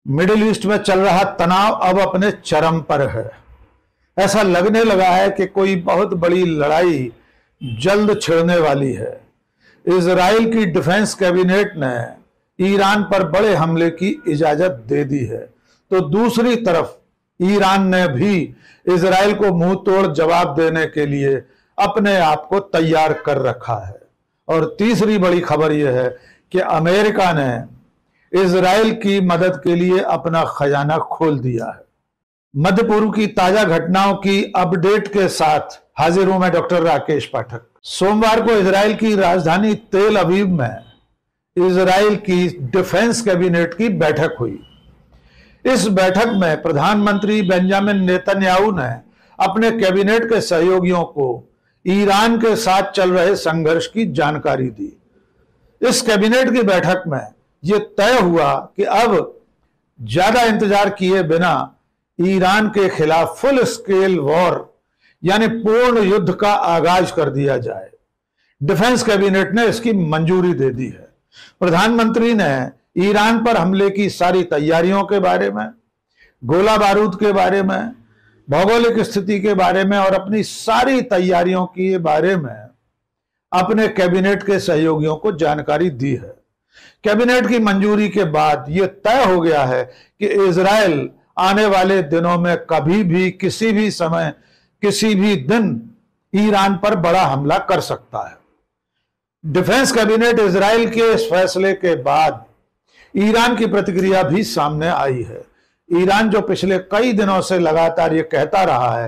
Middle east में चल रहा तनाव अब अपने चरम पर है। ऐसा लगने लगा है कि कोई बहुत बड़ी लड़ाई जल्द छिड़ने वाली है। इजराइल की डिफेंस कैबिनेट ने ईरान पर बड़े हमले की इजाजत दे दी है, तो दूसरी तरफ ईरान ने भी इजराइल को मुंह तोड़ जवाब देने के लिए अपने आप को तैयार कर रखा है। और तीसरी बड़ी खबर यह है कि अमेरिका ने इजराइल की मदद के लिए अपना खजाना खोल दिया है। मध्य पूर्व की ताजा घटनाओं की अपडेट के साथ हाजिर हूं मैं डॉक्टर राकेश पाठक। सोमवार को इजराइल की राजधानी तेल अवीव में इजराइल की डिफेंस कैबिनेट की बैठक हुई। इस बैठक में प्रधानमंत्री बेंजामिन नेतन्याहू ने अपने कैबिनेट के सहयोगियों को ईरान के साथ चल रहे संघर्ष की जानकारी दी। इस कैबिनेट की बैठक में यह तय हुआ कि अब ज्यादा इंतजार किए बिना ईरान के खिलाफ फुल स्केल वॉर यानी पूर्ण युद्ध का आगाज कर दिया जाए। डिफेंस कैबिनेट ने इसकी मंजूरी दे दी है। प्रधानमंत्री ने ईरान पर हमले की सारी तैयारियों के बारे में, गोला बारूद के बारे में, भौगोलिक स्थिति के बारे में और अपनी सारी तैयारियों के बारे में अपने कैबिनेट के सहयोगियों को जानकारी दी है। कैबिनेट की मंजूरी के बाद यह तय हो गया है कि इजराइल आने वाले दिनों में कभी भी, किसी भी समय, किसी भी दिन ईरान पर बड़ा हमला कर सकता है। डिफेंस कैबिनेट इजराइल के इस फैसले के बाद ईरान की प्रतिक्रिया भी सामने आई है। ईरान जो पिछले कई दिनों से लगातार ये कहता रहा है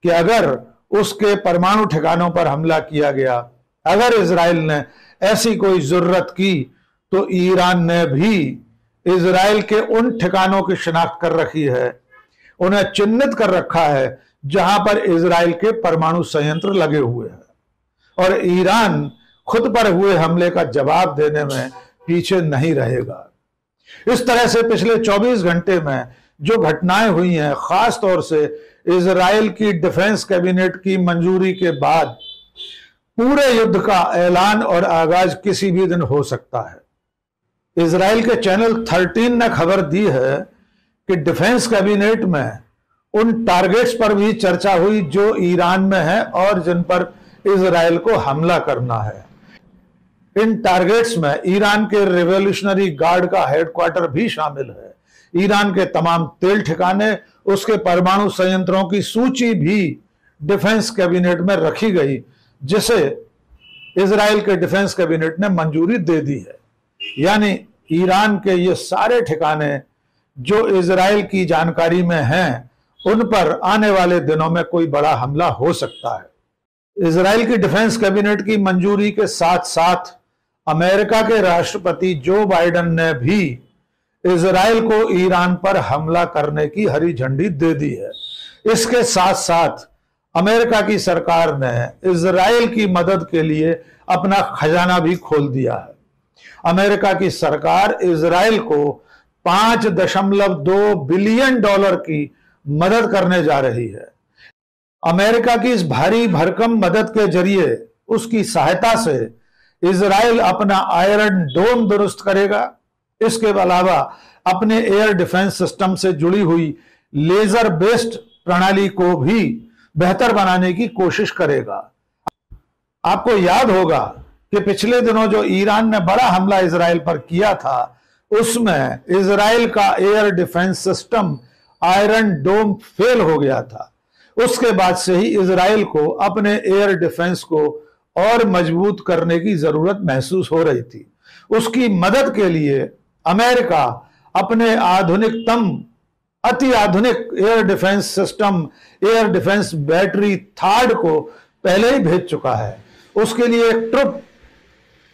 कि अगर उसके परमाणु ठिकानों पर हमला किया गया, अगर इजराइल ने ऐसी कोई जरूरत की, तो ईरान ने भी इजराइल के उन ठिकानों की शिनाख्त कर रखी है, उन्हें चिन्हित कर रखा है जहां पर इजराइल के परमाणु संयंत्र लगे हुए हैं। और ईरान खुद पर हुए हमले का जवाब देने में पीछे नहीं रहेगा। इस तरह से पिछले 24 घंटे में जो घटनाएं हुई हैं, खास तौर से इजराइल की डिफेंस कैबिनेट की मंजूरी के बाद पूरे युद्ध का ऐलान और आगाज किसी भी दिन हो सकता है। इजराइल के चैनल 13 ने खबर दी है कि डिफेंस कैबिनेट में उन टारगेट्स पर भी चर्चा हुई जो ईरान में है और जिन पर इजराइल को हमला करना है। इन टारगेट्स में ईरान के रिवॉल्यूशनरी गार्ड का हेडक्वार्टर भी शामिल है। ईरान के तमाम तेल ठिकाने, उसके परमाणु संयंत्रों की सूची भी डिफेंस कैबिनेट में रखी गई, जिसे इजराइल के डिफेंस कैबिनेट ने मंजूरी दे दी है। यानी ईरान के ये सारे ठिकाने जो इजराइल की जानकारी में हैं, उन पर आने वाले दिनों में कोई बड़ा हमला हो सकता है। इजराइल की डिफेंस कैबिनेट की मंजूरी के साथ साथ अमेरिका के राष्ट्रपति जो बाइडेन ने भी इजराइल को ईरान पर हमला करने की हरी झंडी दे दी है। इसके साथ साथ अमेरिका की सरकार ने इजराइल की मदद के लिए अपना खजाना भी खोल दिया है। अमेरिका की सरकार इजराइल को $5.2 बिलियन की मदद करने जा रही है। अमेरिका की इस भारी भरकम मदद के जरिए, उसकी सहायता से इजराइल अपना आयरन डोम दुरुस्त करेगा। इसके अलावा अपने एयर डिफेंस सिस्टम से जुड़ी हुई लेजर बेस्ड प्रणाली को भी बेहतर बनाने की कोशिश करेगा। आपको याद होगा कि पिछले दिनों जो ईरान ने बड़ा हमला इजराइल पर किया था, उसमें इजराइल का एयर डिफेंस सिस्टम आयरन डोम फेल हो गया था। उसके बाद से ही इजराइल को अपने एयर डिफेंस को और मजबूत करने की जरूरत महसूस हो रही थी। उसकी मदद के लिए अमेरिका अपने आधुनिकतम, अति आधुनिक air defence system, air defence battery third को पहले ही भेज चुका है। उसके लिए एक ट्रुप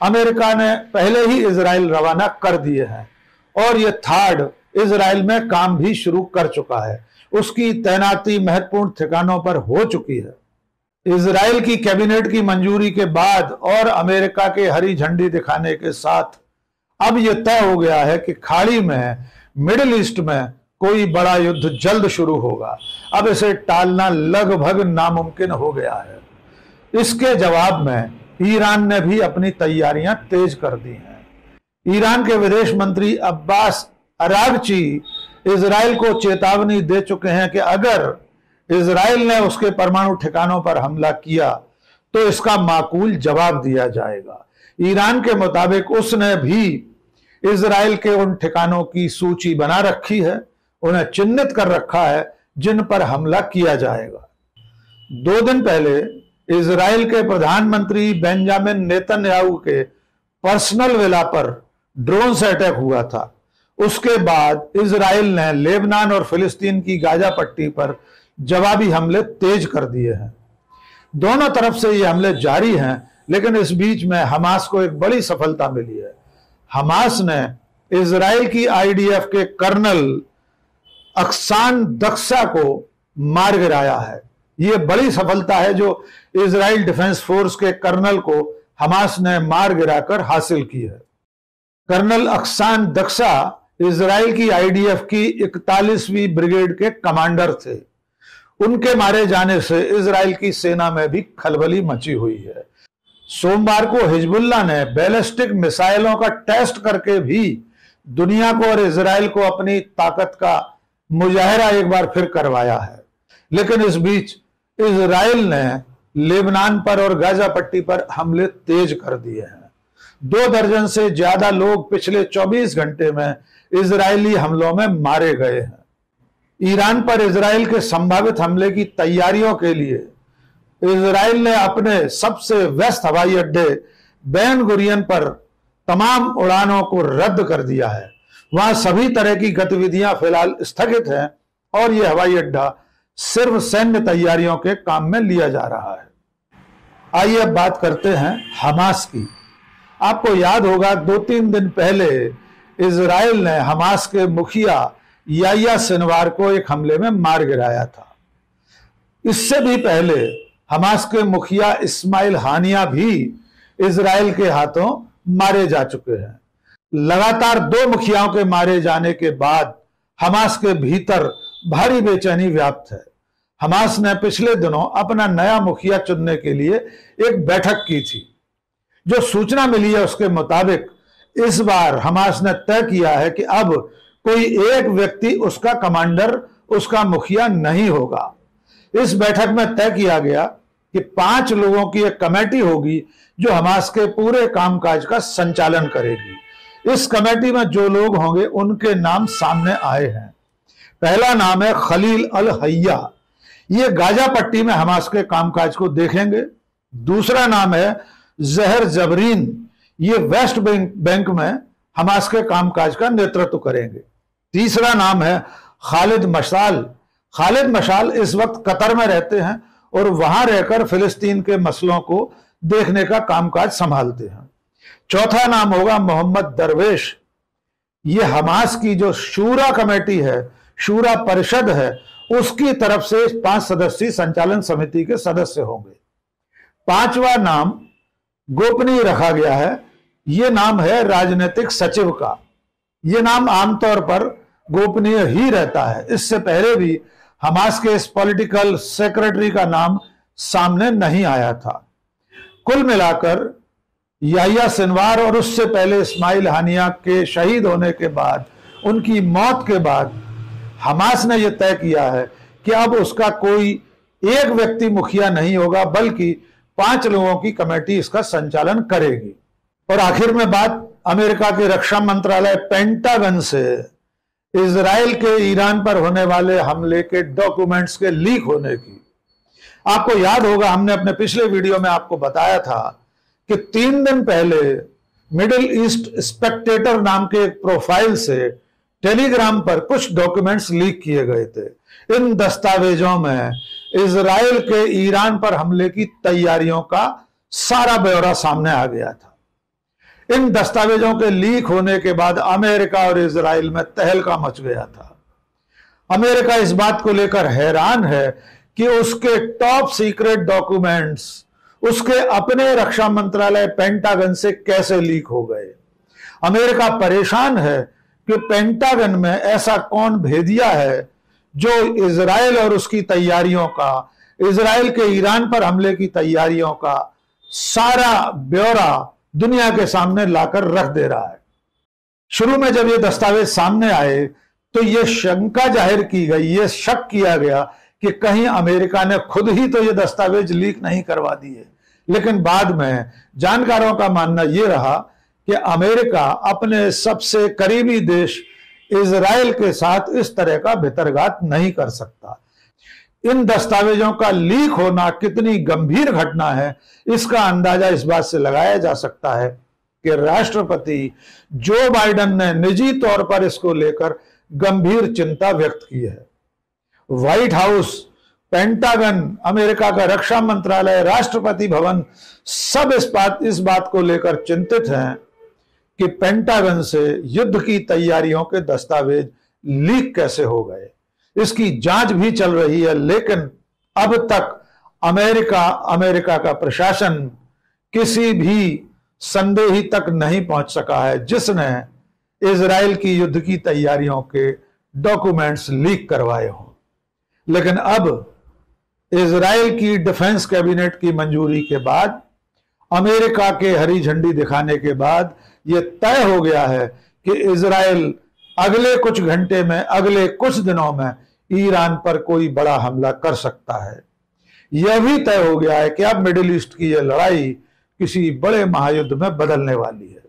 अमेरिका ने पहले ही इजराइल रवाना कर दिए हैं और यह थार्ड इजराइल में काम भी शुरू कर चुका है। उसकी तैनाती महत्वपूर्ण ठिकानों पर हो चुकी है। इजराइल की कैबिनेट की मंजूरी के बाद और अमेरिका के हरी झंडी दिखाने के साथ अब यह तय हो गया है कि खाड़ी में, मिडिल ईस्ट में कोई बड़ा युद्ध जल्द शुरू होगा। अब इसे टालना लगभग नामुमकिन हो गया है। इसके जवाब में ईरान ने भी अपनी तैयारियां तेज कर दी हैं। ईरान के विदेश मंत्री अब्बास अरागची इजराइल को चेतावनी दे चुके हैं कि अगर इजराइल ने उसके परमाणु ठिकानों पर हमला किया तो इसका माकूल जवाब दिया जाएगा। ईरान के मुताबिक उसने भी इजराइल के उन ठिकानों की सूची बना रखी है, उन्हें चिन्हित कर रखा है जिन पर हमला किया जाएगा। 2 दिन पहले इजराइल के प्रधानमंत्री बेंजामिन नेतन्याहू के पर्सनल विला पर ड्रोन से अटैक हुआ था। उसके बाद इजराइल ने लेबनान और फिलिस्तीन की गाजा पट्टी पर जवाबी हमले तेज कर दिए हैं। दोनों तरफ से ये हमले जारी हैं, लेकिन इस बीच में हमास को एक बड़ी सफलता मिली है। हमास ने इजराइल की आईडीएफ के कर्नल अक्सान दक्सा को मार गिराया है। यह बड़ी सफलता है जो इजराइल डिफेंस फोर्स के कर्नल को हमास ने मार गिराकर हासिल की है। कर्नल अक्सान दक्सा इजराइल की आईडीएफ की 41वीं ब्रिगेड के कमांडर थे। उनके मारे जाने से इजराइल की सेना में भी खलबली मची हुई है। सोमवार को हिजबुल्लाह ने बैलिस्टिक मिसाइलों का टेस्ट करके भी दुनिया को और इजराइल को अपनी ताकत का मुजाहरा एक बार फिर करवाया है। लेकिन इस बीच इजराइल ने लेबनान पर और गाजा पट्टी पर हमले तेज कर दिए हैं। 2 दर्जन से ज्यादा लोग पिछले 24 घंटे में इजरायली हमलों में मारे गए हैं। ईरान पर इजराइल के संभावित हमले की तैयारियों के लिए इजराइल ने अपने सबसे व्यस्त हवाई अड्डे बेन गुरियन पर तमाम उड़ानों को रद्द कर दिया है। वहां सभी तरह की गतिविधियां फिलहाल स्थगित हैं और यह हवाई अड्डा सिर्फ सैन्य तैयारियों के काम में लिया जा रहा है। आइए अब बात करते हैं हमास की। आपको याद होगा 2-3 दिन पहले इजराइल ने हमास के मुखिया याह्या सिनवार को एक हमले में मार गिराया था। इससे भी पहले हमास के मुखिया इस्माइल हानिया भी इजराइल के हाथों मारे जा चुके हैं। लगातार 2 मुखियाओं के मारे जाने के बाद हमास के भीतर भारी बेचैनी व्याप्त है। हमास ने पिछले दिनों अपना नया मुखिया चुनने के लिए एक बैठक की थी। जो सूचना मिली है उसके मुताबिक इस बार हमास ने तय किया है कि अब कोई एक व्यक्ति उसका कमांडर, उसका मुखिया नहीं होगा। इस बैठक में तय किया गया कि 5 लोगों की एक कमेटी होगी जो हमास के पूरे कामकाज का संचालन करेगी। इस कमेटी में जो लोग होंगे उनके नाम सामने आए हैं। पहला नाम है खलील अल हय्या, ये गाजा पट्टी में हमास के कामकाज को देखेंगे। दूसरा नाम है जहर जबरीन, ये वेस्ट बैंक में हमास के कामकाज का नेतृत्व करेंगे। तीसरा नाम है खालिद मशाल। खालिद मशाल इस वक्त कतर में रहते हैं और वहां रहकर फिलिस्तीन के मसलों को देखने का कामकाज संभालते हैं। चौथा नाम होगा मोहम्मद दरवेश, ये हमास की जो शूरा कमेटी है, शूरा परिषद है, उसकी तरफ से 5 सदस्यीय संचालन समिति के सदस्य होंगे। 5वां नाम गोपनीय रखा गया है, यह नाम है राजनीतिक सचिव का। यह नाम आमतौर पर गोपनीय ही रहता है। इससे पहले भी हमास के इस पॉलिटिकल सेक्रेटरी का नाम सामने नहीं आया था। कुल मिलाकर याह्या सिनवार और उससे पहले इस्माइल हानिया के शहीद होने के बाद, उनकी मौत के बाद हमास ने यह तय किया है कि अब उसका कोई एक व्यक्ति मुखिया नहीं होगा, बल्कि 5 लोगों की कमेटी इसका संचालन करेगी। और आखिर में बात अमेरिका के रक्षा मंत्रालय पेंटागन से इजराइल के ईरान पर होने वाले हमले के डॉक्यूमेंट्स के लीक होने की। आपको याद होगा हमने अपने पिछले वीडियो में आपको बताया था कि 3 दिन पहले मिडिल ईस्ट स्पेक्टेटर नाम के एक प्रोफाइल से टेलीग्राम पर कुछ डॉक्यूमेंट्स लीक किए गए थे। इन दस्तावेजों में इजराइल के ईरान पर हमले की तैयारियों का सारा ब्यौरा सामने आ गया था। इन दस्तावेजों के लीक होने के बाद अमेरिका और इजराइल में तहलका मच गया था। अमेरिका इस बात को लेकर हैरान है कि उसके टॉप सीक्रेट डॉक्यूमेंट्स उसके अपने रक्षा मंत्रालय पेंटागन से कैसे लीक हो गए। अमेरिका परेशान है कि पेंटागन में ऐसा कौन भेदिया है जो इजराइल और उसकी तैयारियों का, इजराइल के ईरान पर हमले की तैयारियों का सारा ब्यौरा दुनिया के सामने लाकर रख दे रहा है। शुरू में जब ये दस्तावेज सामने आए तो यह शंका जाहिर की गई, यह शक किया गया कि कहीं अमेरिका ने खुद ही तो ये दस्तावेज लीक नहीं करवा दिए। लेकिन बाद में जानकारों का मानना यह रहा कि अमेरिका अपने सबसे करीबी देश इजराइल के साथ इस तरह का भितरघात नहीं कर सकता। इन दस्तावेजों का लीक होना कितनी गंभीर घटना है, इसका अंदाजा इस बात से लगाया जा सकता है कि राष्ट्रपति जो बाइडेन ने निजी तौर पर इसको लेकर गंभीर चिंता व्यक्त की है। व्हाइट हाउस, पेंटागन, अमेरिका का रक्षा मंत्रालय, राष्ट्रपति भवन सब इस बात को लेकर चिंतित हैं कि पेंटागन से युद्ध की तैयारियों के दस्तावेज लीक कैसे हो गए। इसकी जांच भी चल रही है, लेकिन अब तक अमेरिका का प्रशासन किसी भी संदेही तक नहीं पहुंच सका है जिसने इजराइल की युद्ध की तैयारियों के डॉक्यूमेंट्स लीक करवाए हों। लेकिन अब इजराइल की डिफेंस कैबिनेट की मंजूरी के बाद, अमेरिका के हरी झंडी दिखाने के बाद यह तय हो गया है कि इजराइल अगले कुछ घंटे में, अगले कुछ दिनों में ईरान पर कोई बड़ा हमला कर सकता है। यह भी तय हो गया है कि अब मिडिल ईस्ट की यह लड़ाई किसी बड़े महायुद्ध में बदलने वाली है।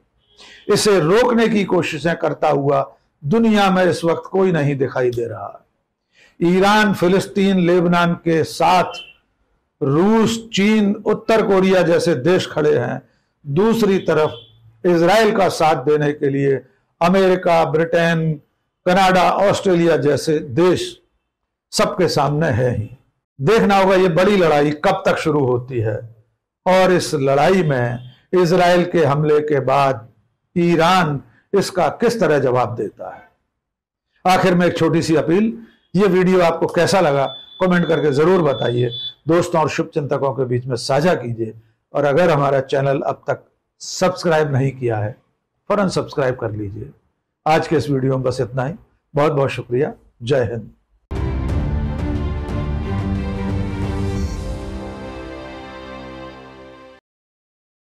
इसे रोकने की कोशिशें करता हुआ दुनिया में इस वक्त कोई नहीं दिखाई दे रहा। ईरान, फिलिस्तीन, लेबनान के साथ रूस, चीन, उत्तर कोरिया जैसे देश खड़े हैं। दूसरी तरफ इजराइल का साथ देने के लिए अमेरिका, ब्रिटेन, कनाडा, ऑस्ट्रेलिया जैसे देश सबके सामने है ही। देखना होगा ये बड़ी लड़ाई कब तक शुरू होती है और इस लड़ाई में इजराइल के हमले के बाद ईरान इसका किस तरह जवाब देता है। आखिर में एक छोटी सी अपील, ये वीडियो आपको कैसा लगा कमेंट करके जरूर बताइए, दोस्तों और शुभचिंतकों के बीच में साझा कीजिए, और अगर हमारा चैनल अब तक सब्सक्राइब नहीं किया है फौरन सब्सक्राइब कर लीजिए। आज के इस वीडियो में बस इतना ही। बहुत बहुत शुक्रिया। जय हिंद।